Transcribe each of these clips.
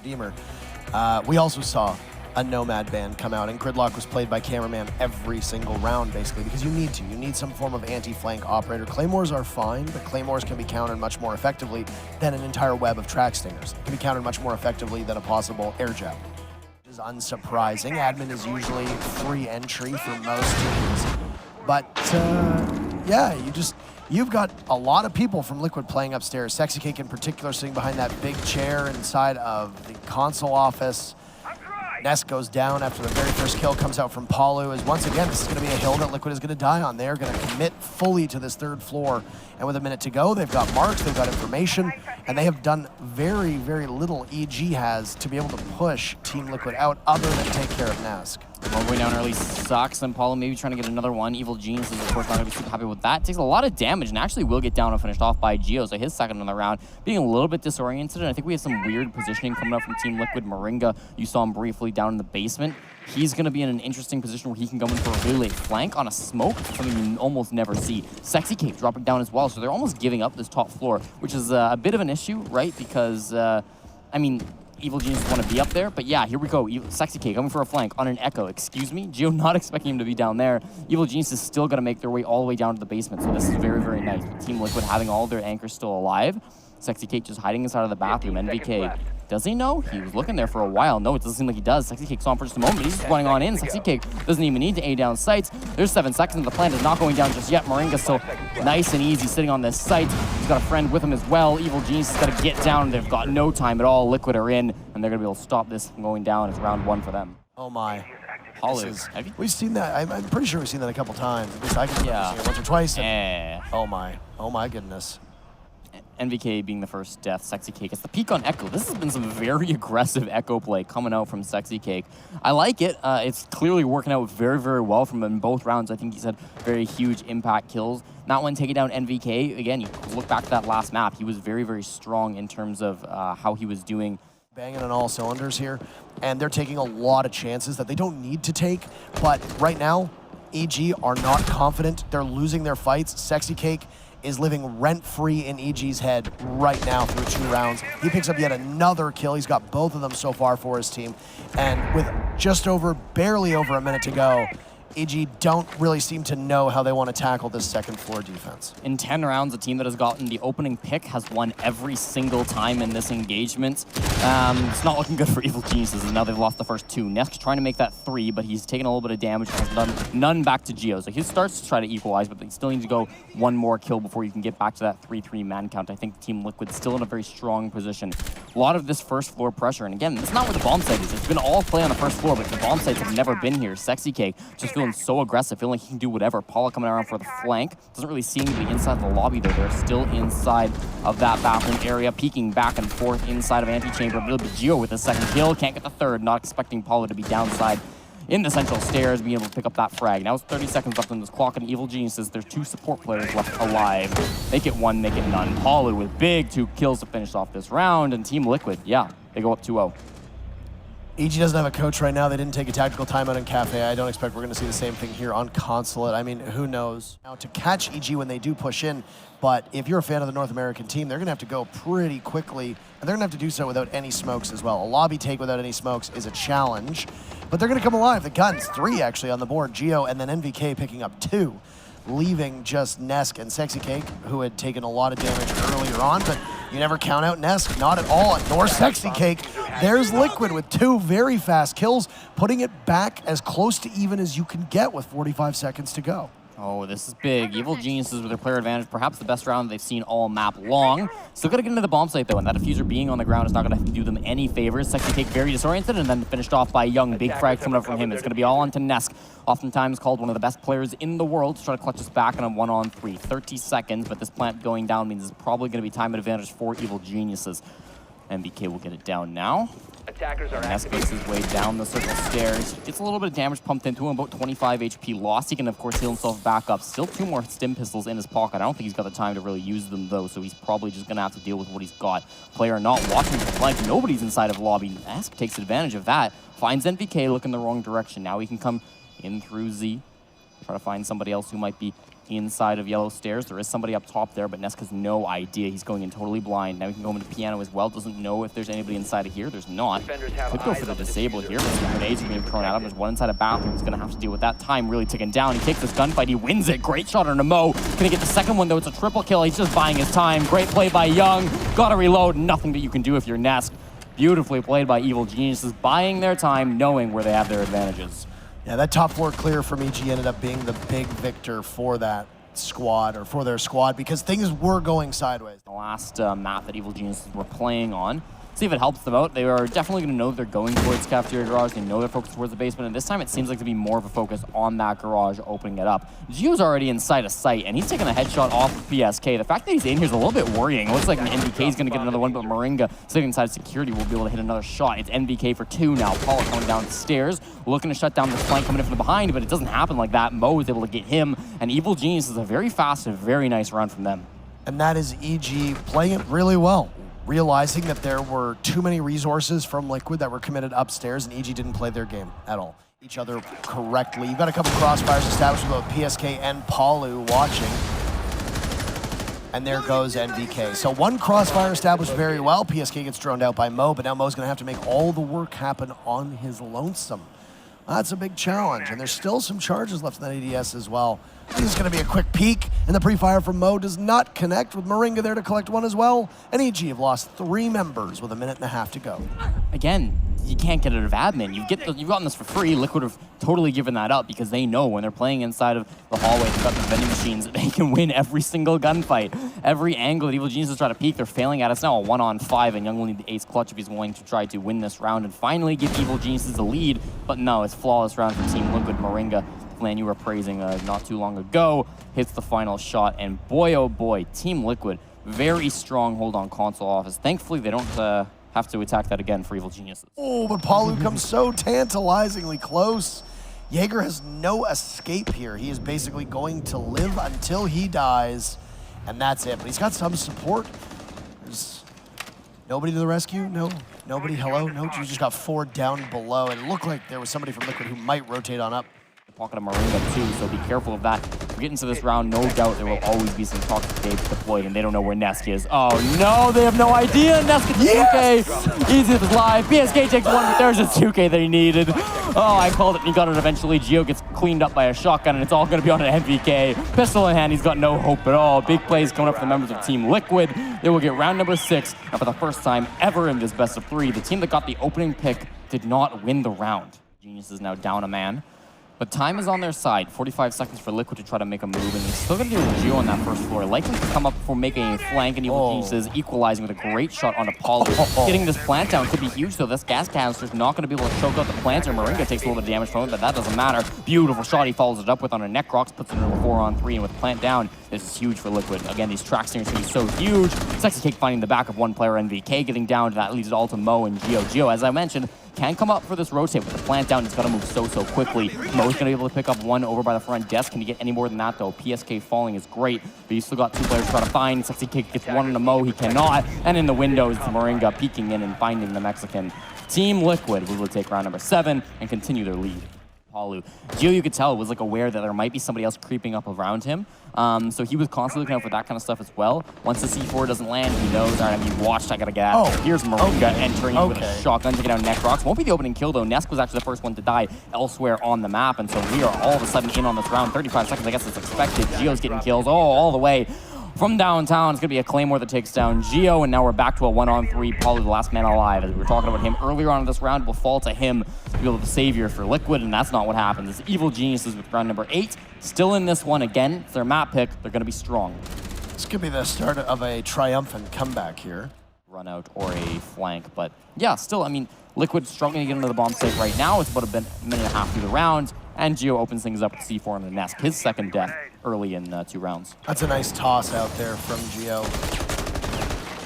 Beamer, we also saw a Nomad band come out, and Gridlock was played by Cameraman every single round, basically, because you need to. You need some form of anti-flank operator. Claymores are fine, but Claymores can be countered much more effectively than an entire web of track stingers. It can be countered much more effectively than a possible air jab. Which is unsurprising. Admin is usually free entry for most teams. But, yeah, you've got a lot of people from Liquid playing upstairs. Sexy Cake in particular sitting behind that big chair inside of the console office. Nest goes down after the very first kill comes out from Palu, as once again, this is going to be a hill that Liquid is going to die on. They're going to commit fully to this third floor, and with a minute to go, they've got marks, they've got information, and they have done very, very little EG has to be able to push Team Liquid out other than take care of Nesk. Well, going down early sucks, and Palu maybe trying to get another one. Evil Geniuses, of course, not going to be super happy with that. Takes a lot of damage and actually will get down and finished off by Geo, so his second in the round, being a little bit disoriented, and I think we have some weird positioning coming up from Team Liquid. Moringa, you saw him briefly down in the basement. He's going to be in an interesting position where he can go in for a really late flank on a smoke, something you almost never see. Sexy Cake dropping down as well, so they're almost giving up this top floor, which is a bit of an issue, right? Because, I mean, Evil Geniuses want to be up there, but yeah, here we go. Sexy Cake coming for a flank on an Echo. Excuse me? Geo not expecting him to be down there. Evil Geniuses is still going to make their way all the way down to the basement, so this is very, very nice. Team Liquid having all their anchors still alive. Sexy Cake just hiding inside of the bathroom. NVK, does he know? He was looking there for a while. No, it doesn't seem like he does. Sexy Cake's on for just a moment. He's just running on in. Sexy Cake doesn't even need to A down sights. There's 7 seconds. The plant is not going down just yet. Moringa's still nice and easy sitting on this site. He's got a friend with him as well. Evil Genius has got to get down. They've got no time at all. Liquid are in, and they're going to be able to stop this from going down. It's round 1 for them. Oh my. Have you? We've seen that. I'm pretty sure we've seen that a couple times. At least I can remember seeing it once or twice. Oh my goodness. NVK being the first death, Sexy Cake. It's the peak on Echo. This has been some very aggressive Echo play coming out from Sexy Cake. I like it. It's clearly working out very, very well from him in both rounds. I think he's had very huge impact kills. Not one taking down NVK. Again, you look back to that last map. He was very, very strong in terms of how he was doing. Banging on all cylinders here, and they're taking a lot of chances that they don't need to take, but right now, EG are not confident. They're losing their fights. Sexy Cake is living rent-free in EG's head right now through 2 rounds. He picks up yet another kill. He's got both of them so far for his team. And with just barely over a minute to go, EG don't really seem to know how they want to tackle this second floor defense. In 10 rounds, a team that has gotten the opening pick has won every single time in this engagement. It's not looking good for Evil Geniuses, and now they've lost the first 2. Nesk's trying to make that 3, but he's taken a little bit of damage and has none back to Geo. So he starts to try to equalize, but they still need to go 1 more kill before you can get back to that 3-3 man count. I think Team Liquid's still in a very strong position. A lot of this first floor pressure, and again, it's not where the bomb site is. It's been all play on the first floor, but the bomb sites have never been here. Sexy Cake just feeling so aggressive, feeling like he can do whatever. Paula coming around for the flank. Doesn't really seem to be inside the lobby though. They're still inside of that bathroom area, peeking back and forth inside of Antechamber. It'll be Geo with the second kill. Can't get the third. Not expecting Paula to be downside in the central stairs, being able to pick up that frag. Now it's 30 seconds left on this clock, and Evil Geniuses, there's 2 support players left alive. Make it 1, make it none. Paula with big 2 kills to finish off this round, and Team Liquid, yeah, they go up 2-0. EG doesn't have a coach right now. They didn't take a tactical timeout in Cafe. I don't expect we're going to see the same thing here on Consulate. I mean, who knows? Now, to catch EG when they do push in, but if you're a fan of the North American team, they're going to have to go pretty quickly, and they're going to have to do so without any smokes as well. A lobby take without any smokes is a challenge, but they're going to come alive. The guns, 3 actually on the board. Geo and then NVK picking up 2, leaving just Nesk and Sexy Cake, who had taken a lot of damage earlier on, but you never count out Nesk, not at all, nor Sexy Cake. There's Liquid with 2 very fast kills, putting it back as close to even as you can get with 45 seconds to go. Oh, this is big. Evil Geniuses with their player advantage, perhaps the best round they've seen all map long. Still got to get into the bomb site, though, and that diffuser being on the ground is not going to do them any favors. Sexy Cake very disoriented, and then finished off by Young. Big frag coming up from him. It's going to be all onto Nesk, oftentimes called one of the best players in the world, to try to clutch us back in a 1-on-3. 30 seconds, but this plant going down means it's probably going to be time advantage for Evil Geniuses. MBK will get it down now. Nest makes his way down the circle stairs. Gets a little bit of damage pumped into him, about 25 HP lost. He can, of course, heal himself back up. Still 2 more stim pistols in his pocket. I don't think he's got the time to really use them, though, so he's probably just going to have to deal with what he's got. Player not watching the flank. Nobody's inside of lobby. Ask takes advantage of that. Finds NVK looking the wrong direction. Now he can come in through Z. Try to find somebody else who might be inside of yellow stairs. There is somebody up top there, but Nesk has no idea. He's going in totally blind. Now he can go into piano as well. Doesn't know if there's anybody inside of here. There's not. Could go for the disable here, but some grenades are being thrown at him. There's one inside a bathroom. He's going to have to deal with that. Time really ticking down. He takes this gunfight. He wins it. Great shot on Mo. Gonna get the second one, though. It's a triple kill. He's just buying his time. Great play by Young. Gotta reload. Nothing that you can do if you're Nesk. Beautifully played by Evil Geniuses, buying their time, knowing where they have their advantages. Yeah, that top floor clear from EG ended up being the big victor for that squad, or for their squad, because things were going sideways. The last map that Evil Geniuses were playing on. See if it helps them out. They are definitely going to know they're going towards Cafeteria Garage. They know they're focused towards the basement, and this time it seems like to be more of a focus on that garage, opening it up. Gio's already inside of sight, and he's taking a headshot off of PSK. The fact that he's in here is a little bit worrying. It looks like NVK is going to get another one, but Moringa, sitting inside security, will be able to hit another shot. It's NVK for 2 now. Paul coming downstairs, looking to shut down this flank coming in from behind, but it doesn't happen like that. Mo is able to get him, and Evil Genius is a very fast and very nice run from them. And that is EG playing it really well, realizing that there were too many resources from Liquid that were committed upstairs, and EG didn't play their game at all. Each other correctly. You've got a couple crossfires established with both PSK and Palu watching. And there goes NVK. So one crossfire established very well. PSK gets droned out by Mo, but now Mo's gonna have to make all the work happen on his lonesome. That's a big challenge, and there's still some charges left in that ADS as well. This is going to be a quick peek, and the pre-fire from Mo does not connect, with Moringa there to collect one as well. And EG have lost 3 members with 1.5 minutes to go. Again, you can't get it out of admin. You've gotten this for free. Liquid have totally given that up because they know when they're playing inside of the hallway, they've got the vending machines, they can win every single gunfight. Every angle that Evil Geniuses try to peek, they're failing at. It's now a 1-on-5, and Young will need the ace clutch if he's willing to try to win this round and finally give Evil Geniuses the lead. But no, it's flawless round for Team Liquid. Moringa, plan you were praising not too long ago, hits the final shot, and boy oh boy, Team Liquid, very strong hold on console office. Thankfully they don't have to attack that again for Evil Geniuses. Oh, but Palu comes so tantalizingly close. Jaeger has no escape here. He is basically going to live until he dies, and that's it. But he's got some support. There's nobody to the rescue? No? Nobody? Hello? No? You just got 4 down below, and it looked like there was somebody from Liquid who might rotate on up. Pocket of Moringa too, so be careful of that. We get into this round, no doubt there will always be some toxic tapes deployed, and they don't know where Nesk is. Oh no, they have no idea. Nesk gets the 2K. Easy as live. PSK takes 1, but there's a 2K that he needed. Oh, I called it, and he got it eventually. Gio gets cleaned up by a shotgun, and it's all going to be on an NVK. Pistol in hand, he's got no hope at all. Big plays coming up for the members of Team Liquid. They will get round number 6, and for the first time ever in this best of 3, the team that got the opening pick did not win the round. Genius is now down a man. But time is on their side. 45 seconds for Liquid to try to make a move, and he's still going to do with Gio on that first floor. Likely to come up before making a flank, and Evil Geniuses equalizing with a great shot on Apollo. Getting this plant down could be huge, though. This gas canister is not going to be able to choke out the planter. Moringa takes a little bit of damage from it, but that doesn't matter. Beautiful shot he follows it up with on a Necrox, puts it into a 4-on-3, and with plant down, this is huge for Liquid. Again, these track stringers are so huge. Sexy Cake finding the back of one player, NVK getting down, that leads it all to Mo and Gio. Gio, as I mentioned, can come up for this rotate with the plant down. He's got to move so quickly. Mo's going to be able to pick up one over by the front desk. Can he get any more than that, though? PSK falling is great, but he's still got 2 players to try to find. Sexy Cake gets one on a Mo. He cannot. And in the windows, it's Moringa peeking in and finding the Mexican. Team Liquid will take round number 7 and continue their lead. Palu. Gio, you could tell, was like aware that there might be somebody else creeping up around him. So he was constantly looking out for that kind of stuff as well. Once the C4 doesn't land, he knows, all right, I'm being watched, I gotta get out. Here's Moringa entering with a shotgun to get out Necrox. Won't be the opening kill though. Nesk was actually the first one to die elsewhere on the map, and so we are all of a sudden in on this round. 35 seconds, I guess it's expected. Gio's getting kills all the way from downtown. It's going to be a Claymore that takes down Gio, and now we're back to a 1-on-3. Probably the last man alive. As we were talking about him earlier on in this round, it will fall to him to be able to savior for Liquid, and that's not what happens. It's Evil Geniuses with round number 8. Still in this one again. It's their map pick. They're going to be strong. This could be the start of a triumphant comeback here. Run out or a flank, but yeah, still, I mean, Liquid struggling to get into the bomb site right now. It's about a minute and a half through the round, and Gio opens things up with C4 on the Nesk. His second death early in 2 rounds. That's a nice toss out there from Gio.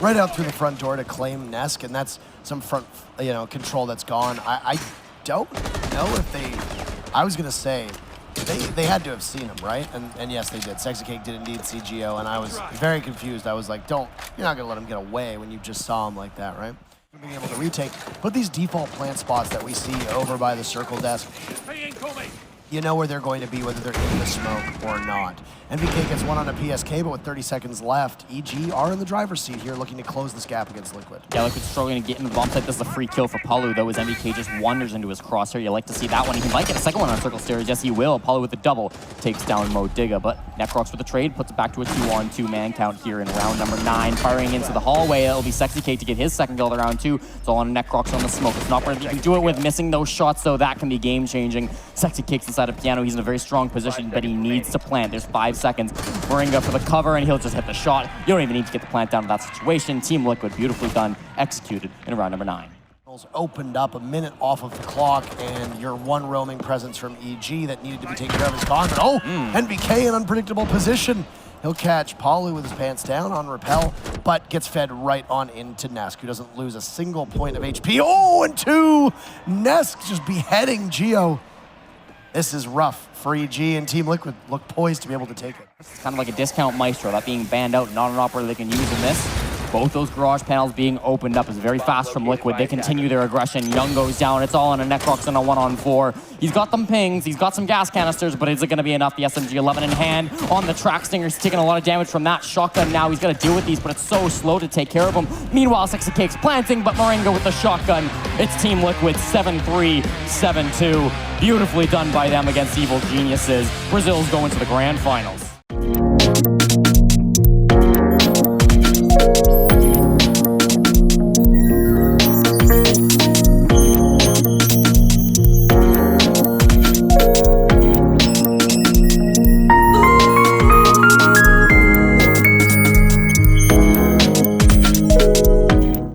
Right out through the front door to claim Nesk, and that's some front, control that's gone. I don't know if they, I was gonna say, they had to have seen him, right? And yes, they did. Sexy Cake did indeed see Gio, and I was very confused. I was like, you're not gonna let him get away when you just saw him like that, right? Being able to retake, put these default plant spots that we see over by the circle desk. you know where they're going to be, whether they're in the smoke or not. NVK gets one on a PSK, but with 30 seconds left, EG are in the driver's seat here, looking to close this gap against Liquid. Yeah, Liquid's struggling to get into the bomb site. This is a free kill for Palu, though, as NVK just wanders into his crosshair. You like to see that one. He might get a second one on Circle Stairs. Yes, he will. Palu with the double takes down Mo Digga, but Necrox with the trade puts it back to a 2-on-2 man count here in round number 9. Firing into the hallway, it'll be Sexy Cake to get his second kill of round 2. It's all on Necrox on the smoke. It's not where you can do it with missing those shots, though. That can be game-changing. Sexy Cake's inside of Piano. He's in a very strong position, but he needs to plant. There's 5 seconds. Moringa for the cover, and he'll just hit the shot. You don't even need to get the plant down to that situation. Team Liquid, beautifully done, executed in round number 9. Opened up a minute off of the clock, and your one roaming presence from EG that needed to be taken care of is gone. But NVK in unpredictable position. He'll catch Palu with his pants down on Repel, but gets fed right on into Nesk, who doesn't lose a single point of HP. Oh, and 2! Nesk just beheading Geo. This is rough for EG, and Team Liquid look poised to be able to take it. It's kind of like a discount Maestro, that being banned out, not an operator they can use in this. Both those garage panels being opened up is very fast from Liquid. They continue their aggression. Young goes down. It's all on a Necrox and a 1-on-4. He's got them pings. He's got some gas canisters, but is it going to be enough? The SMG-11 in hand on the track stinger. He's taking a lot of damage from that shotgun now. He's got to deal with these, but it's so slow to take care of them. Meanwhile, Sexy Cake's planting, but Moringa with the shotgun. It's Team Liquid 7-3, 7-2. Beautifully done by them against Evil Geniuses. Brazil's going to the grand finals.